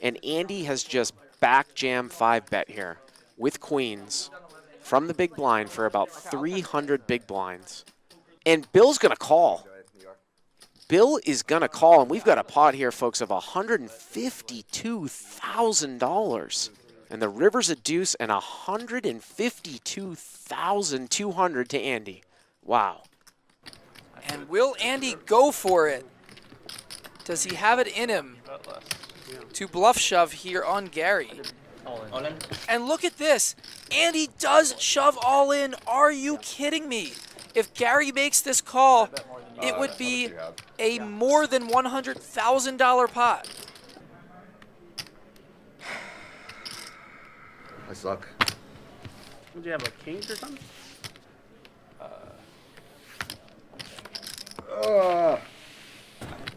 And Andy has just back jam 5-bet here with queens from the big blind for about 300 big blinds. And Bill's going to call. Bill is going to call, and we've got a pot here, folks, of $152,000. And the river's a deuce and $152,200 to Andy. Wow. And will Andy go for it? Does he have it in him to bluff shove here on Gary? All in. And look at this. Andy does shove all in. Are you kidding me? If Gary makes this call, it would be a more than $100,000 pot. I suck. Would you have like kings or something?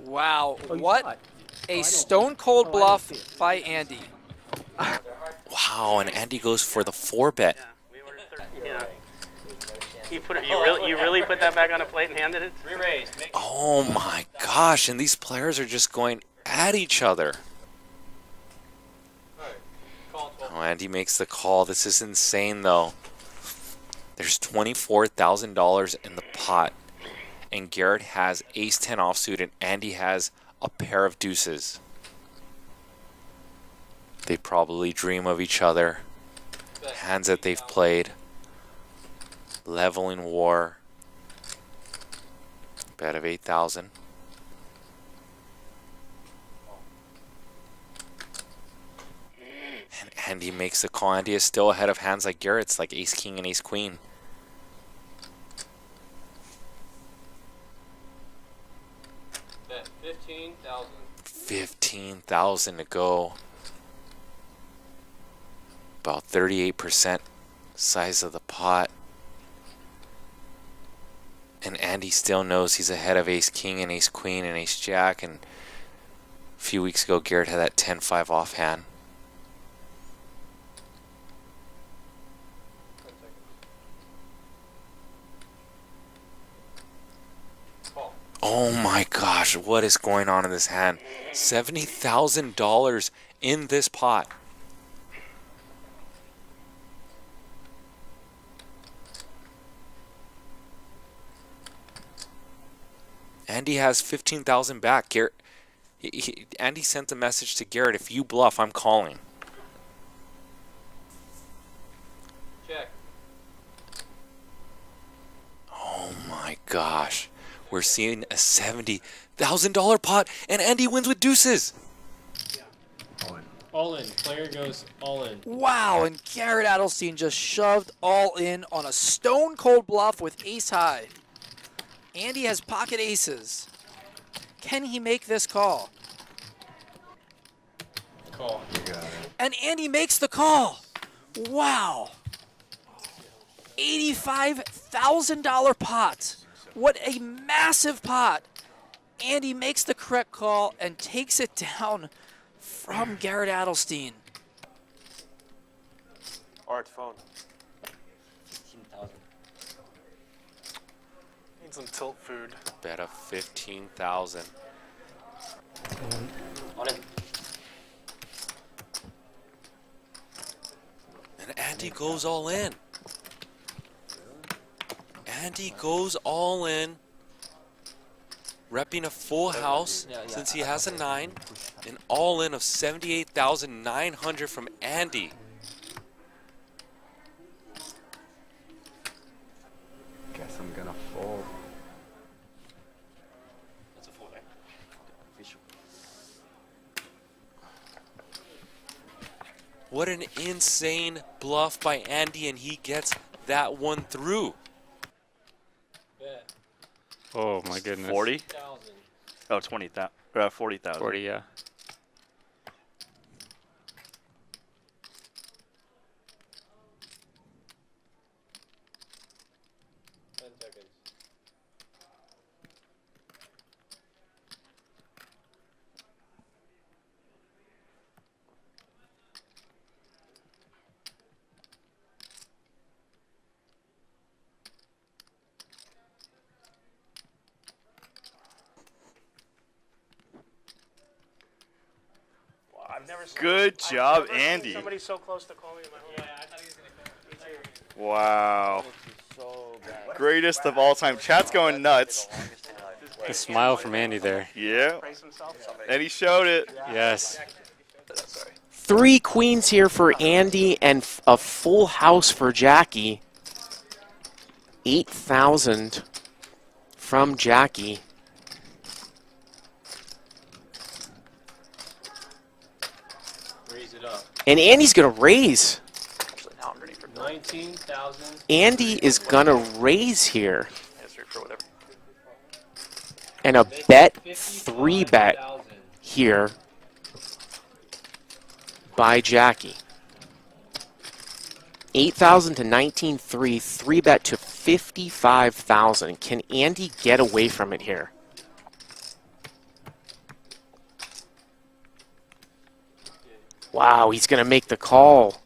Wow, Oh, you what thought. a stone cold bluff by Andy. Wow, and Andy goes for the 4-bet. Yeah. You really put that back on a plate and handed it? Re-raise. Oh my gosh, and these players are just going at each other. Oh, Andy makes the call. This is insane, though. There's $24,000 in the pot, and Garrett has ace-10 offsuit, and Andy has a pair of deuces. They probably dream of each other. Hands that they've played. Leveling war. Bet of 8,000. And Andy makes the call. Andy is still ahead of hands like Garrett's, like ace king and ace queen. Bet 15,000. 15,000 to go. About 38% size of the pot. And Andy still knows he's ahead of ace king and ace queen and ace jack. And a few weeks ago, Garrett had that 10-5 offhand. Oh my gosh, what is going on in this hand? $70,000 in this pot. Andy has 15,000 back. Garrett, Andy sent a message to Garrett, if you bluff, I'm calling. Check. Oh my gosh. We're seeing a $70,000 pot, and Andy wins with deuces. All in. Player goes all in. Wow, and Garrett Adelstein just shoved all in on a stone cold bluff with ace high. Andy has pocket aces. Can he make this call? Call. And Andy makes the call. Wow. $85,000 pot. What a massive pot. Andy makes the correct call and takes it down from Garrett Adelstein. Art phone. 15,000. Need some tilt food. Bet of 15,000. All in. And Andy goes all in. Andy goes all in. Repping a full house since he has a 9. An all in of 78,900 from Andy. Guess I'm gonna fold. That's a 4-bet. Official. What an insane bluff by Andy, and he gets that one through. Bet. Oh my goodness. 40? 1,000. Oh, 20,000. 40,000. 40, yeah. Never saw- Good I've job, never seen Andy. Somebody so close to call me in my whole life. Wow. Greatest of all time. Chat's going nuts. The smile from Andy there. Yeah. Praise himself. And he showed it. Yes. 3 queens here for Andy and a full house for Jackie. 8,000 from Jackie. Raise it up. And Andy's going to raise. 19,000. Andy is going to raise here. And a bet, 3 bet 55,000. here by Jackie. 8,000 to 19.3, 3 bet to 55,000. Can Andy get away from it here? Wow, he's going to make the call.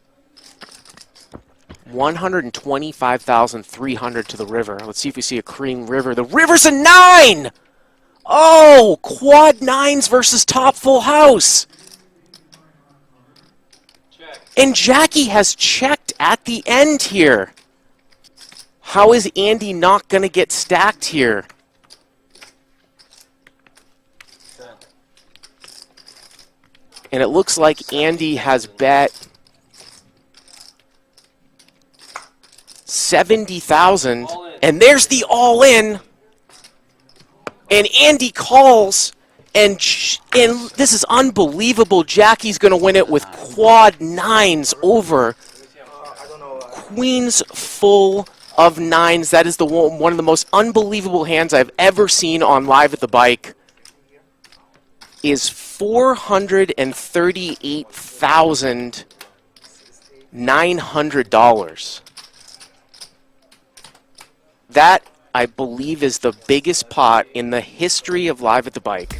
125,300 to the river. Let's see if we see a cream river. The river's a 9! Oh, quad 9s versus top full house. Check. And Jackie has checked at the end here. How is Andy not going to get stacked here? And it looks like Andy has bet 70,000. And there's the all-in. And Andy calls. And this is unbelievable. Jackie's going to win it with quad 9s over queens full of 9s. That is the one of the most unbelievable hands I've ever seen on Live at the Bike. Is $438,900. That, I believe, is the biggest pot in the history of Live at the Bike.